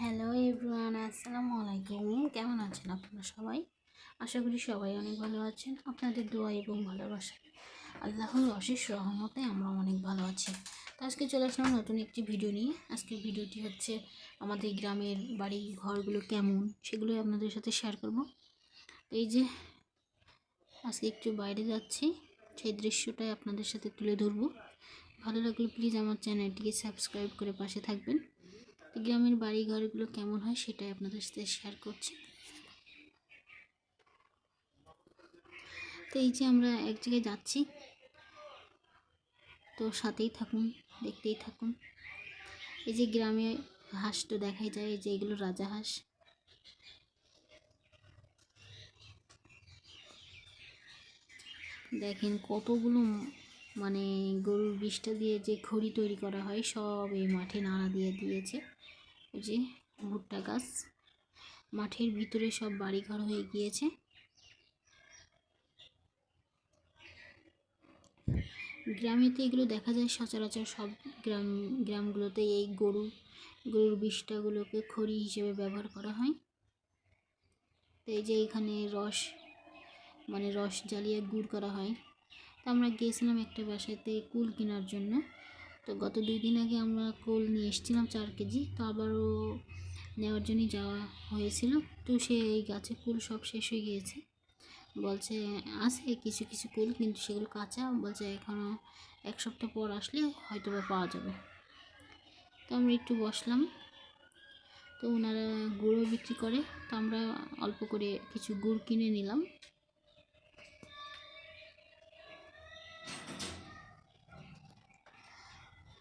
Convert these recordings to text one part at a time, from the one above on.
Hello everyone, আসসালামু আলাইকুম। কেমন আছেন আপনারা সবাই? আশা করি সবাই অনেক ভালো আছেন। আপনাদের দোয়া এবং ভালোবাসা, আল্লাহর অশেষ রহমতে আমরা অনেক ভালো আছি। তো আজকে চলে আসলাম নতুন একটি ভিডিও নিয়ে। আজকের ভিডিওটি হচ্ছে আমাদের গ্রামের বাড়ি ঘরগুলো কেমন, সেগুলোই আপনাদের সাথে শেয়ার করব। তো এই যে আজকে একটু বাইরে যাচ্ছি, সেই দৃশ্যটাই আপনাদের সাথে তুলে ধরবো। ভালো লাগলে প্লিজ আমার চ্যানেলটিকে সাবস্ক্রাইব করে পাশে থাকবেন। গ্রামের বাড়ি ঘরগুলো কেমন হয় সেটাই আপনাদের সাথে শেয়ার করছি। তো এই যে আমরা এক জায়গায় যাচ্ছি, তো সাথেই থাকুন, দেখতেই থাকুন। এই যে গ্রামে হাঁস তো দেখাই যায়, এই যে এগুলো রাজা হাঁস। দেখেন কতগুলো, মানে গরুর বিষটা দিয়ে যে খড়ি তৈরি করা হয় সব এই মাঠে নাড়া দিয়ে দিয়েছে। ওই যে ভুট্টা গাছ, মাঠের ভিতরে সব বাড়িঘর হয়ে গিয়েছে। গ্রামেতে এগুলো দেখা যায় সচরাচর, সব গ্রামগুলোতে এই গরুর বিষটাগুলোকে খড়ি হিসেবে ব্যবহার করা হয়। তো এই যে এখানে রস জ্বালিয়ে গুড় করা হয়। তো আমরা গিয়েছিলাম একটা বাসাতে কুল কেনার জন্য। তো গত 2 দিন আগে আমরা কুল নিয়ে এসেছিলাম 4 কেজি। তো আবারও নেওয়ার জন্যই যাওয়া হয়েছিল। তো এই গাছে কুল সব শেষ হয়ে গিয়েছে। বলছে আছে কিছু কিছু কুল, কিন্তু সেগুলো কাঁচা। বলছে এখনও 1 সপ্তাহ পর আসলে হয়তো বা পাওয়া যাবে। তো আমরা একটু বসলাম, তো ওনারা গুঁড়ো বিক্রি করে। তো আমরা অল্প করে কিছু গুড় কিনে নিলাম।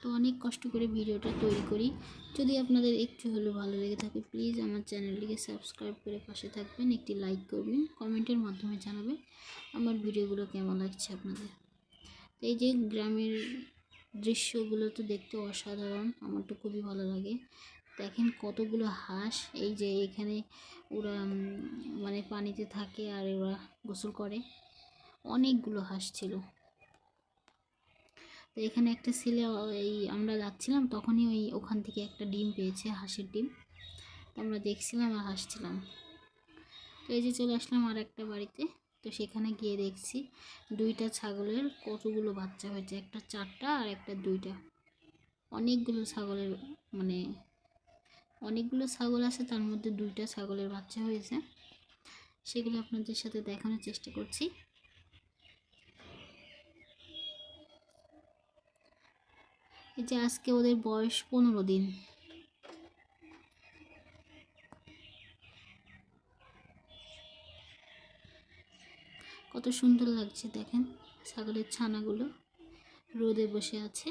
তো অনেক কষ্ট করে ভিডিওটা তৈরি করি। যদি আপনাদের একটু হলেও ভালো লেগে থাকে প্লিজ আমার চ্যানেলটিকে সাবস্ক্রাইব করে পাশে থাকবেন, একটি লাইক করবেন, কমেন্টের মাধ্যমে জানাবেন আমার ভিডিওগুলো কেমন লাগছে আপনাদের। তো এই যে গ্রামের দৃশ্যগুলো তো দেখতে অসাধারণ, আমার তো খুবই ভালো লাগে। দেখেন কতগুলো হাঁস, এই যে এখানে ওরা মানে পানিতে থাকে আর ওরা গোসল করে। অনেকগুলো হাঁস ছিল। তো এখানে একটা ছেলে, এই আমরা যাচ্ছিলাম তখনই ওখান থেকে একটা ডিম পেয়েছে, হাঁসের ডিম। তো আমরা দেখছিলাম আর হাসছিলাম। তো এই যে চলে আসলাম আর একটা বাড়িতে। তো সেখানে গিয়ে দেখছি 2টা ছাগলের কতগুলো বাচ্চা হয়েছে, একটা 4টা আর একটা 2টা। অনেকগুলো ছাগলের, মানে অনেকগুলো ছাগল আছে, তার মধ্যে 2টা ছাগলের বাচ্চা হয়েছে। সেগুলো আপনাদের সাথে দেখানোর চেষ্টা করছি। এই যে আজকে ওদের বয়স 15 দিন। কত সুন্দর লাগছে দেখেন, ছাগলের ছানাগুলো রোদে বসে আছে।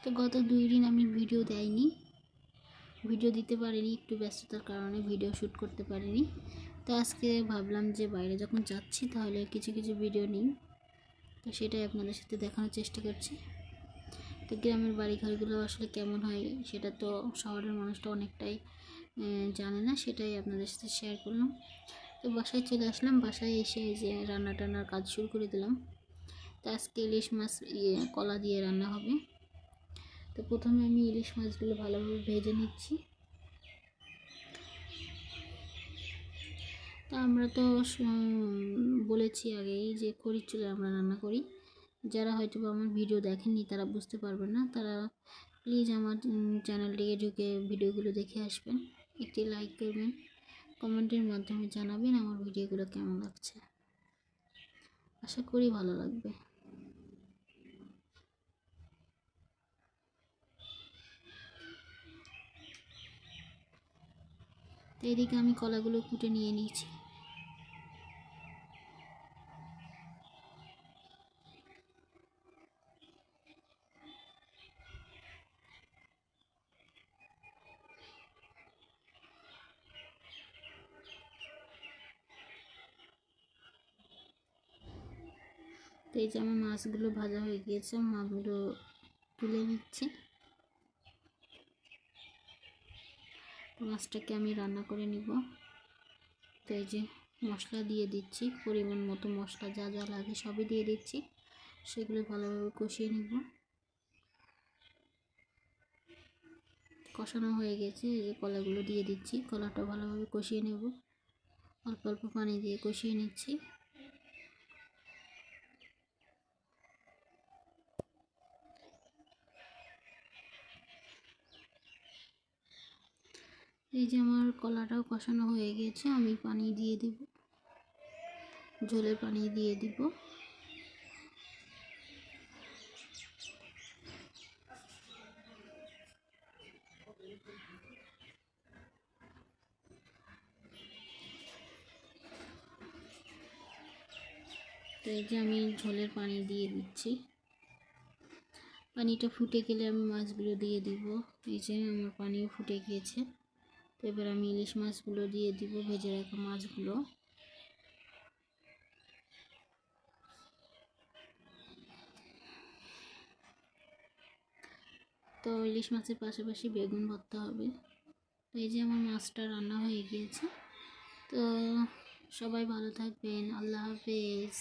তো গত 2 দিন আমি ভিডিও দিতে পারিনি, একটু ব্যস্ততার কারণে ভিডিও শ্যুট করতে পারিনি। তো আজকে ভাবলাম যে বাইরে যখন যাচ্ছি তাহলে কিছু কিছু ভিডিও নিই, তো সেটাই আপনাদের সাথে দেখানোর চেষ্টা করছি। তো গ্রামের বাড়িঘরগুলো আসলে কেমন হয় সেটা তো শহরের মানুষটা অনেকটাই জানে না, সেটাই আপনাদের সাথে শেয়ার করলাম। তো বাসায় চলে আসলাম, বাসায় এসে যে রান্না টান্নার কাজ শুরু করে দিলাম। তো আজকে ইলিশ মাছ কলা দিয়ে রান্না হবে। তো প্রথমে আমি ইলিশ মাছগুলো ভালোভাবে ভেজে নিচ্ছি। তো আমরা তো বলেছি আগেই যে খড়ির চুলায় আমরা রান্না করি। যারা হয়তো আমার ভিডিও দেখেননি তারা বুঝতে পারবেন না, তারা প্লিজ আমার চ্যানেলটিকে ঢুকে ভিডিওগুলো দেখে আসবেন, একটি লাইক করবেন, কমেন্টের মাধ্যমে জানাবেন আমার ভিডিওগুলো কেমন লাগছে। আশা করি ভালো লাগবে। তো এদিকে আমি কলাগুলো কুটে নিয়ে নিয়েছি। তো এই যে আমার মাছগুলো ভাজা হয়ে গিয়েছে, মাছগুলো তুলে নিচ্ছি। মাছটাকে আমি রান্না করে নিব। তো এই যে মশলা দিয়ে দিচ্ছি, পরিমাণ মতো মশলা যা যা লাগে সবই দিয়ে দিচ্ছি। সেগুলো ভালোভাবে কষিয়ে নেব। কষানো হয়ে গেছে, এই যে কলাগুলো দিয়ে দিচ্ছি, কলাটা ভালোভাবে কষিয়ে নেব। অল্প অল্প পানি দিয়ে কষিয়ে নিচ্ছি। এই যে আমার কলাটাও কষানো হয়ে গেছে, আমি পানি দিয়ে দিব, ঝোলের পানি দিয়ে দিব। তো এই যে আমি ঝোলের পানি দিয়ে দিচ্ছি। পানিটা ফুটে গেলে আমি মাছগুলো দিয়ে দিব। এই যে আমার পানিও ফুটে গিয়েছে। তো এবার আমি ইলিশ মাছগুলো দিয়ে দিব, ভেজে রাখা মাছগুলো। তো ইলিশ মাছের পাশাপাশি বেগুন ভর্তা হবে। তো এই যে আমার মাছটা রান্না হয়ে গিয়েছে। তো সবাই ভালো থাকবেন, আল্লাহ হাফেজ।